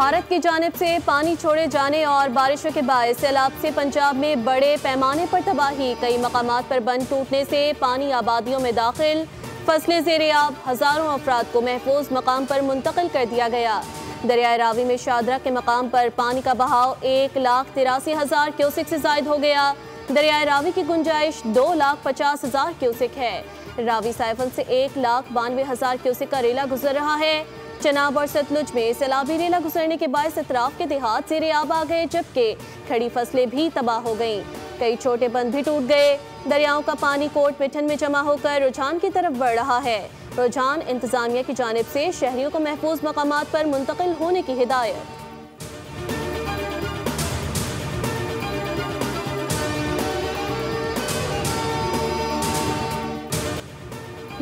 भारत की जानिब से पानी छोड़े जाने और बारिशों के बायस सैलाब से पंजाब में बड़े पैमाने पर तबाही। कई मकामात पर बंद टूटने से पानी आबादियों में दाखिल, फसलें ज़ेर-ए-आब, हज़ारों अफराद को महफूज मकाम पर मुंतकिल कर दिया गया। दरियाए रावी में शादरा के मकाम पर पानी का बहाव 1,83,000 क्यूसिक से जायद हो गया। दरियाए रावी की गुंजाइश 2,50,000 क्यूसिक है। रावी साइफन से 1,92,000 क्यूसिक का रेला गुजर रहा है। चनाब और सतलुज में सैलाबी रेला गुजरने के बायस इतराफ के देहात ज़ेर-ए-आब आ गए, जबकि खड़ी फसलें भी तबाह हो गईं। कई छोटे बंद भी टूट गए। दरियाओं का पानी कोट मिठन में जमा होकर रुझान की तरफ बढ़ रहा है। रुझान इंतजामिया की जानिब से शहरियों को महफूज मकामात पर मुंतकिल होने की हिदायत।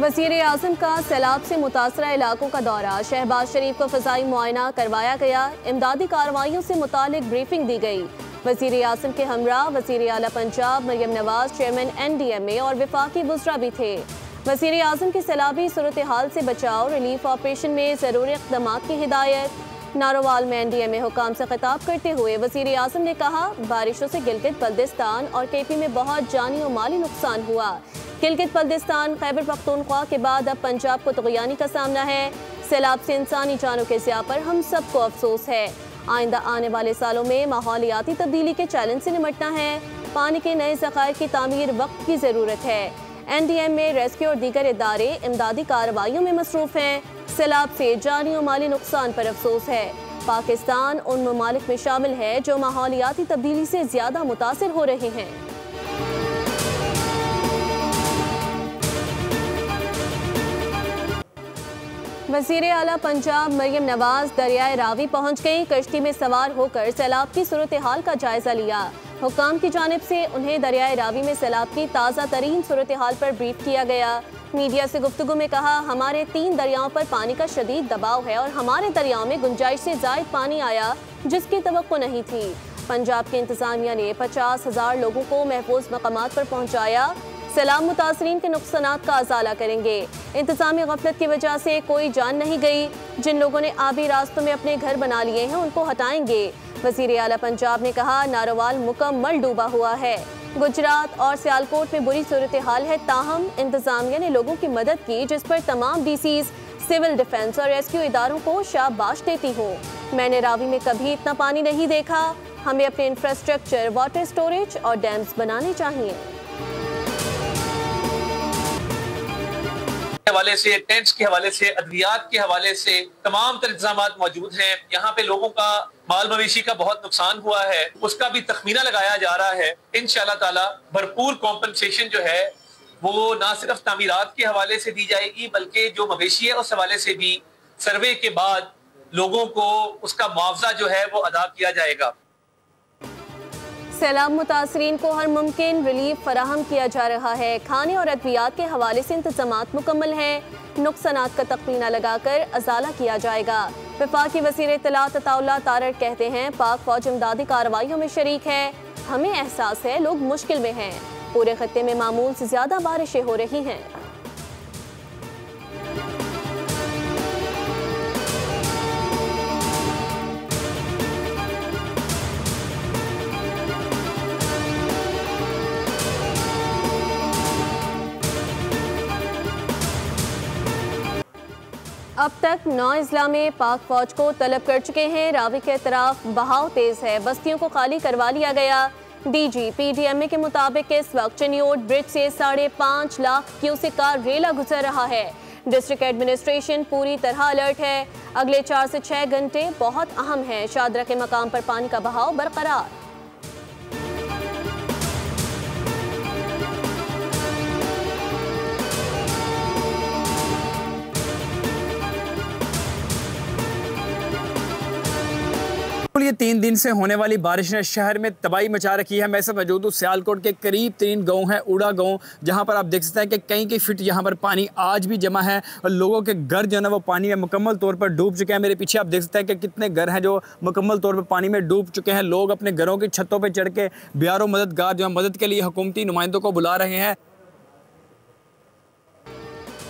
वज़ीर आज़म का सैलाब से मुतासरा इलाकों का दौरा। शहबाज शरीफ को फ़ज़ाई मुआयना करवाया गया। इमदादी कार्रवाइयों से मुतालिक ब्रीफिंग दी गई। वज़ीर आज़म के हमरा वज़ीर आला पंजाब मरियम नवाज, चेयरमैन NDMA और वफाकी बुज़रा भी थे। वज़ीर आज़म की सैलाबी सूरत हाल से बचाव रिलीफ ऑपरेशन में ज़रूरी इक़दामात की हिदायत। नारोवाल में NDMA हुकाम से खिताब करते हुए वज़ीर आज़म ने कहा, बारिशों से गिलगित बल्दिस्तान और KP में बहुत जानी और माली नुकसान हुआ। गिलगित बल्दिस्तान, खैबर पख्तूनख्वा के बाद अब पंजाब को तुग़यानी का सामना है। सैलाब से इंसानी जानों के ज़िया पर हम सबको अफसोस है। आइंदा आने वाले सालों में माहौलियाती तब्दीली के चैलेंज से निमटना है। पानी के नए ज़खायर की तामीर वक्त की ज़रूरत है। NDMA, रेस्क्यू और दीगर इदारे इमदादी कार्रवाइयों में मसरूफ़ हैं। सैलाब से जानी और माली नुकसान पर अफसोस है। पाकिस्तान उन ममालिक में शामिल है जो माहौलियाती तब्दीली से ज़्यादा मुतासिर हो रहे हैं। वज़ीर आला पंजाब मरियम नवाज दरियाए रावी पहुँच गई। कश्ती में सवार होकर सैलाब की सूरत हाल का जायजा लिया। हुकाम की जानिब से उन्हें दरियाए रावी में सैलाब की ताज़ा तरीन सूरत हाल पर ब्रीफ किया गया। मीडिया से गुफ्तगू में कहा, हमारे 3 दरियाओं पर पानी का शदीद दबाव है और हमारे दरियाओं में गुंजाइश से ज़ायद पानी आया जिसकी तवक्को नहीं थी। पंजाब की इंतज़ामिया ने 50,000 लोगों को महफूज मकामात पर पहुँचाया। सैलाब मुतासरीन के नुकसानात का अजाला करेंगे। इंतज़ामी गफलत की वजह से कोई जान नहीं गई। जिन लोगों ने आबी रास्तों में अपने घर बना लिए हैं उनको हटाएंगे। वज़ीर आला पंजाब ने कहा, नारोवाल मुकम्मल डूबा हुआ है। गुजरात और सियालकोट में बुरी सूरत हाल है, ताहम इंतज़ामिया ने लोगों की मदद की, जिस पर तमाम DCs, सिविल डिफेंस और रेस्क्यू इदारों को शाबाश देती हूँ। मैंने रावी में कभी इतना पानी नहीं देखा। हमें अपने इंफ्रास्ट्रक्चर, वाटर स्टोरेज और डैम्स बनाने चाहिए। हवाले से, टेंट्स के हवाले से, अद्वियात के हवाले से तमाम तर इंतजामात मौजूद हैं। यहाँ पे लोगों का माल मवेशी का बहुत नुकसान हुआ है, उसका भी तखमीना लगाया जा रहा है। इंशाअल्लाह ताला भरपूर कॉम्पनसेशन जो है वो ना सिर्फ तामीरात के हवाले से दी जाएगी, बल्कि जो मवेशी है उस हवाले से भी सर्वे के बाद लोगों को उसका मुआवजा जो है वो अदा किया जाएगा। सैलाब मुतासरीन को हर मुमकिन रिलीफ फराहम किया जा रहा है। खाने और अद्वियात के हवाले से इंतजामात मुकम्मल हैं। नुकसानात का तखमीना लगाकर अजाला किया जाएगा। वफाकी वज़ीर इत्तलात अताउल्लाह तारड़ कहते हैं, पाक फौज इमदादी कार्रवाइयों में शरीक है। हमें एहसास है लोग मुश्किल में हैं। पूरे खत्ते में मामूल से ज़्यादा बारिशें हो रही हैं। अब तक 9 अजला में पाक फौज को तलब कर चुके हैं। रावी के तरफ बहाव तेज है, बस्तियों को खाली करवा लिया गया। DG PDMA के मुताबिक इस वक्त चनियोट ब्रिज से 5.5 लाख क्यूसिक का रेला गुजर रहा है। डिस्ट्रिक्ट एडमिनिस्ट्रेशन पूरी तरह अलर्ट है। अगले 4 से 6 घंटे बहुत अहम हैं। शादरा के मकाम पर पानी का बहाव बरकरार। ये 3 दिन से होने वाली बारिश ने शहर में तबाही मचा रखी है। मैं सब मौजूद हूँ सियालकोट के करीब 3 गांव हैं, उड़ा गांव, जहाँ पर आप देख सकते हैं कि कई फीट यहाँ पर पानी आज भी जमा है और लोगों के घर जो है ना वो पानी में मुकम्मल तौर पर डूब चुके हैं। मेरे पीछे आप देख सकते हैं कि कितने घर हैं जो मुकम्मल तौर पर पानी में डूब चुके हैं। लोग अपने घरों की छतों पर चढ़ के बियारो मददगार जो है मदद के लिए हुकूमती नुमाइंदों को बुला रहे हैं।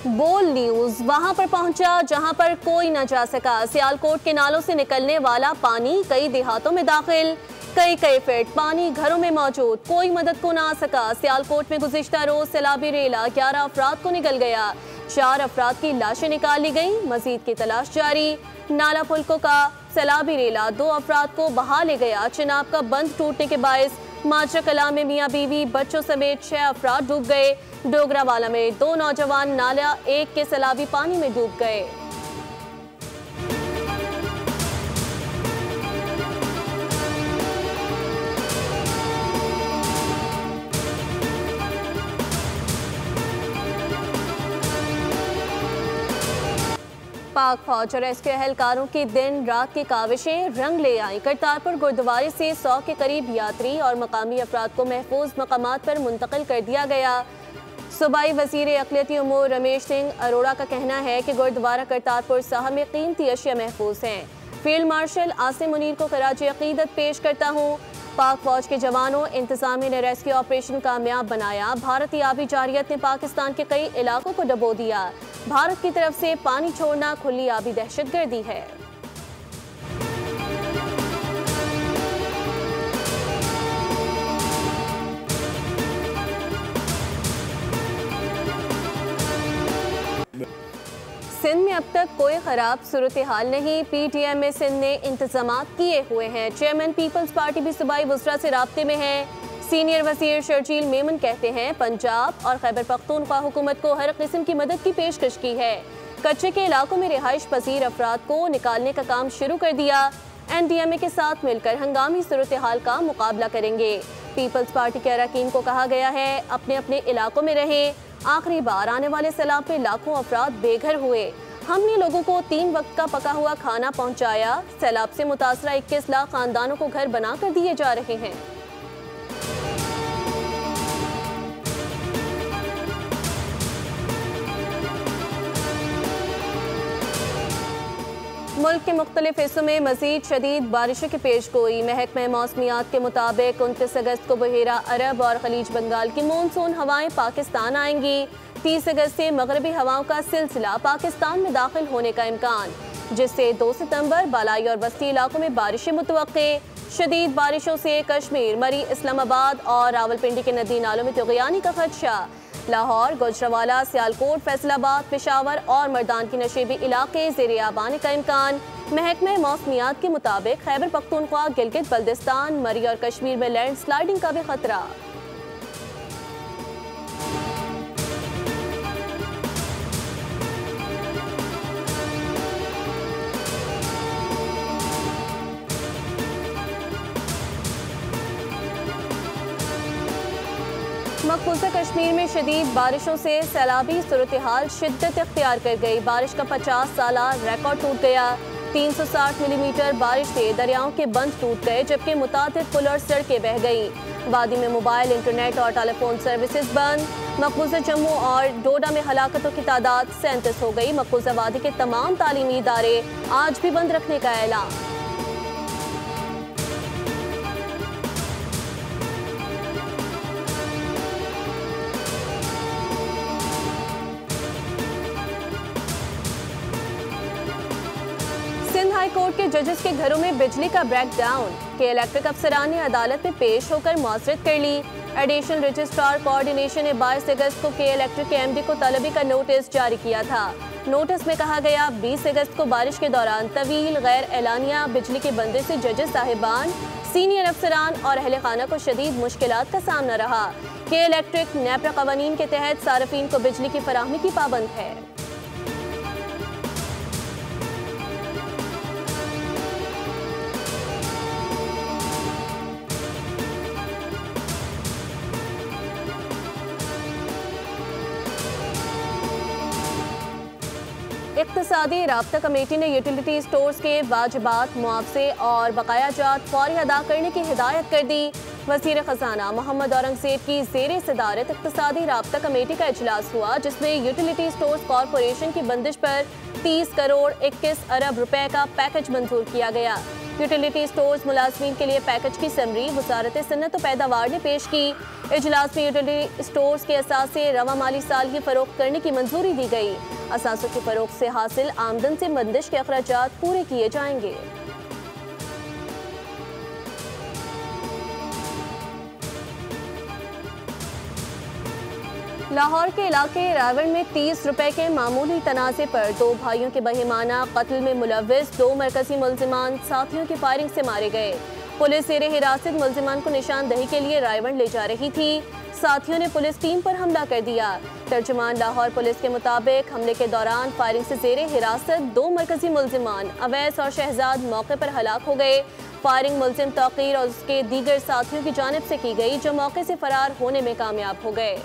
बोल न्यूज वहां पर पहुंचा जहां पर कोई न जा सका। सियालकोट के नालों से निकलने वाला पानी कई देहातों में दाखिल, कई फीट पानी घरों में मौजूद, कोई मदद को ना आ सका। सियालकोट में गुज़िश्ता रोज सैलाबी रेला 11 अफराद को निकल गया, 4 अफराद की लाशें निकाल ली गई, मजीद की तलाश जारी। नाला फुल्को का सैलाबी रेला 2 अफराद को बहा ले गया। चिनाब का बंद टूटने के बायस माजरा कला में मियाँ बीवी बच्चों समेत 6 अफराद डूब गए। डोगरावाला में 2 नौजवान नाला 1 के सैलाबी पानी में डूब गए। पाक फौज और रेस्क्यू एहलकारों की दिन रात की काविशें रंग ले आई। करतारपुर गुरुद्वारे से 100 के करीब यात्री और मकामी अफराद को महफूज मकामात पर मुंतकिल कर दिया गया। सूबाई वजीर अक़लियती उमूर रमेश सिंह अरोड़ा का कहना है कि गुरुद्वारा करतारपुर साहब में कीमती अशिया महफूज हैं। फील्ड मार्शल आसिम मुनीर को खराज अक़ीदत पेश करता हूँ। पाक फौज के जवानों इंतजामिया ने रेस्क्यू ऑपरेशन कामयाब बनाया। भारतीय आबी जारियत ने पाकिस्तान के कई इलाकों को डबो दिया। भारत की तरफ से पानी छोड़ना खुली आबी दहशतगर्दी है। सिंध में अब तक कोई खराब सूरत हाल नहीं। PTM में सिंध ने इंतजामात किए हुए हैं। चेयरमैन पीपल्स पार्टी भी सूबाई वज़रा से राब्ते में है। सीनियर वज़ीर शर्जील मेमन कहते हैं पंजाब और खैबर पख्तूनख्वा हुकूमत को हर किस्म की मदद की पेशकश की है। कच्चे के इलाकों में रिहाइश पजीर अफराद को निकालने का काम शुरू कर दिया। NDMA के साथ मिलकर हंगामी सूरत हाल का मुकाबला करेंगे। पीपल्स पार्टी के अरकान को कहा गया है अपने अपने इलाकों में रहें। आखिरी बार आने वाले सैलाब में लाखों अफराद बेघर हुए। हमने लोगों को 3 वक्त का पका हुआ खाना पहुंचाया। सैलाब से मुतासरा 21 लाख खानदानों को घर बनाकर दिए जा रहे हैं। मुल्क के मुख्तलिफ हिस्सों में मजीद शदीद बारिशों की पेशगोई। महकमा मौसमियात के मुताबिक 29 अगस्त को बहेरा अरब और खलीज बंगाल की मानसून हवाएं पाकिस्तान आएंगी। 30 अगस्त से मगरबी हवाओं का सिलसिला पाकिस्तान में दाखिल होने का इम्कान, जिससे 2 सितंबर बालाई और वस्ती इलाकों में बारिशें मुतवक्के। शदीद बारिशों से कश्मीर, मरी, इस्लामाबाद और रावलपिंडी के नदी नालों में तुग़यानी का खदशा। लाहौर, गुजरावाला, सियालकोट, फैसलाबाद, पेशावर और मर्दान की नशेबी इलाके ज़ेरे आब आने का इम्कान। महकमा मौसमियात के मुताबिक खैबर पख्तूनख्वा, गिलगित बल्दिस्तान, मरी और कश्मीर में लैंड स्लाइडिंग का भी खतरा। मकबूजा कश्मीर में शदीद बारिशों से सैलाबी सूरत हाल शिद्दत इख्तियार कर गई। बारिश का 50 साला रिकॉर्ड टूट गया। 360 मिलीमीटर बारिश से दरियाओं के बंद टूट गए, जबकि मुतादिद पुल और सड़कें बह गई। वादी में मोबाइल, इंटरनेट और टेलीफोन सर्विसेज बंद। मकबूजा जम्मू और डोडा में हलाकतों की तादाद 37 हो गई। मकबूजा वादी के तमाम तालीमी इदारे आज भी बंद रखने का ऐलान। सिंध हाई कोर्ट के जजेस के घरों में बिजली का ब्रेकडाउन। के इलेक्ट्रिक अफसरान ने अदालत में पेश होकर मुआज़रत कर ली। एडिशनल रजिस्ट्रार कोऑर्डिनेशन ने 22 अगस्त को के इलेक्ट्रिक के MD को तलबी का नोटिस जारी किया था। नोटिस में कहा गया 20 अगस्त को बारिश के दौरान तवील गैर एलानिया बिजली के बंदे से जजेस साहिबान, सीनियर अफसरान और अहले खाना को शदीद मुश्किलात का सामना रहा। के इलेक्ट्रिक नेपरा कवानीन के तहत सार्फिन को बिजली की फराहमी की पाबंद है। इक़्तिसादी राब्ता कमेटी ने यूटिलिटी स्टोर्स के वाजिबात, मुआवजे और बकाया जात फौरी अदा करने की हिदायत कर दी। वज़ीर ख़ज़ाना मोहम्मद औरंगज़ेब की ज़ेर सदारत इक़्तिसादी राब्ता कमेटी का इजलास हुआ, जिसमें यूटिलिटी स्टोर्स कॉरपोरेशन की बंदिश पर 30 करोड़ 21 अरब रुपए का पैकेज मंजूर किया गया। यूटिलिटी स्टोर्स मुलाजमीन के लिए पैकेज की समरी वजारत सन्नत और पैदावार ने पेश की। इजलास में यूटिलिटी स्टोर्स के असासे रवा माली साल की फरोख्त करने की मंजूरी दी गई। असासों की फरोख्त से हासिल आमदन से बंदिश के अखराजात पूरे किए जाएंगे। लाहौर के इलाके रावण में 30 रुपए के मामूली तनाज़े पर 2 भाइयों के बहिमाना कत्ल में मुलव्विस 2 मरकजी मुल्जिमान साथियों की फायरिंग से मारे गए। पुलिस ज़ेरे हिरासत मुल्जिमान को निशानदही के लिए रायवन ले जा रही थी। साथियों ने पुलिस टीम पर हमला कर दिया। तर्जुमान लाहौर पुलिस के मुताबिक हमले के दौरान फायरिंग से ज़ेरे हिरासत 2 मरकजी मुल्जिमान अवैस और शहजाद मौके पर हलाक हो गए। फायरिंग मुल्जिम तौकीर और उसके दीगर साथियों की जानिब से की गई, जो मौके से फरार होने में कामयाब हो गए।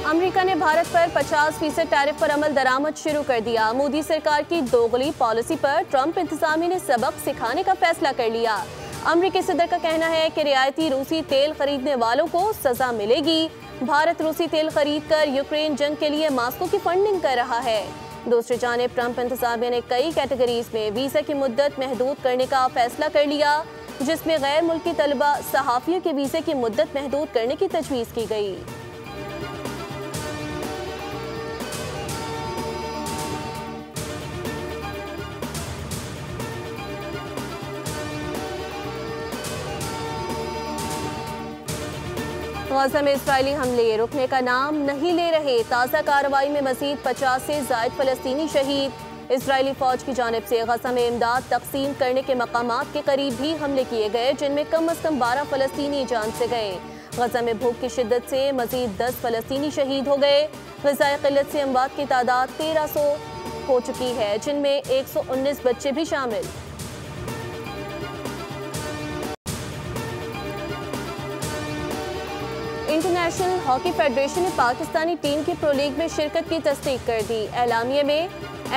अमेरिका ने भारत पर 50% टैरिफ पर अमल दरामद शुरू कर दिया। मोदी सरकार की दोगली पॉलिसी पर ट्रंप इंतजामिया ने सबक सिखाने का फैसला कर लिया। अमेरिकी सदर का कहना है कि रियायती रूसी तेल खरीदने वालों को सजा मिलेगी। भारत रूसी तेल खरीद कर यूक्रेन जंग के लिए मास्को की फंडिंग कर रहा है। दूसरी जानिब ट्रंप इंतजामिया ने कई कैटेगरीज में वीजा की मुद्दत महदूद करने का फैसला कर लिया, जिसमें गैर मुल्की तलबा सहाफियों के वीजे की मुद्दत महदूद करने की तजवीज़ की गई। गज़ा में इस्राएली हमले रुकने का नाम नहीं ले रहे। ताज़ा कार्रवाई में मज़ीद 50 से ज़ायद फ़लस्तीनी शहीद। इस्राएली फ़ौज की जानिब से गज़ा में इमदाद तकसीम करने के मकामात के करीब भी हमले किए गए, जिनमें कम अज़ कम 12 फ़लस्तीनी जान से गए। गज़ा में भूख की शिद्दत से मज़ीद 10 फ़लस्तीनी शहीद हो गए। ग़िज़ाई क़िल्लत से अमवात की तादाद 1300 हो चुकी है, जिनमें 119 बच्चे भी शामिल। इंटरनेशनल हॉकी फेडरेशन ने पाकिस्तानी टीम की प्रो लीग में शिरकत की तस्दीक कर दी। एलामिये में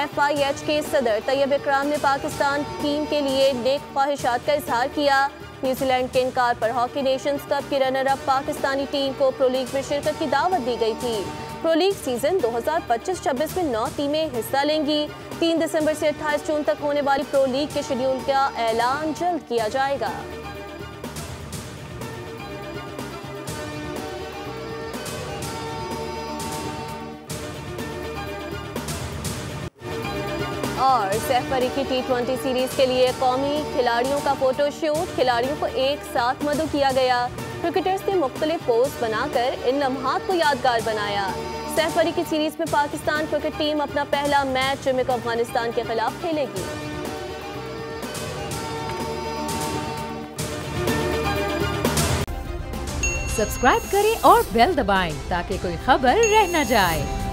FIH के सदर तैयब इकराम ने पाकिस्तान टीम के लिए नेक ख्वाहिशात का इजहार किया। न्यूजीलैंड के इनकार पर हॉकी नेशंस कप की रनर अप पाकिस्तानी टीम को प्रो लीग में शिरकत की दावत दी गई थी। प्रो लीग सीजन 2025-26 में 9 टीमें हिस्सा लेंगी। 3 दिसंबर से 28 जून तक होने वाली प्रो लीग के शेड्यूल का ऐलान जल्द किया जाएगा। और सैफ अली की T20 सीरीज के लिए कौमी खिलाड़ियों का फोटोशूट। खिलाड़ियों को एक साथ मदऊ किया गया। क्रिकेटर्स ने मुख्तलिफ पोज बनाकर इन लम्हात को यादगार बनाया। सैफ अली की सीरीज में पाकिस्तान क्रिकेट टीम अपना पहला मैच जुमे को अफगानिस्तान के खिलाफ खेलेगी। सब्सक्राइब करें और बेल दबाएं ताकि कोई खबर रह न जाए।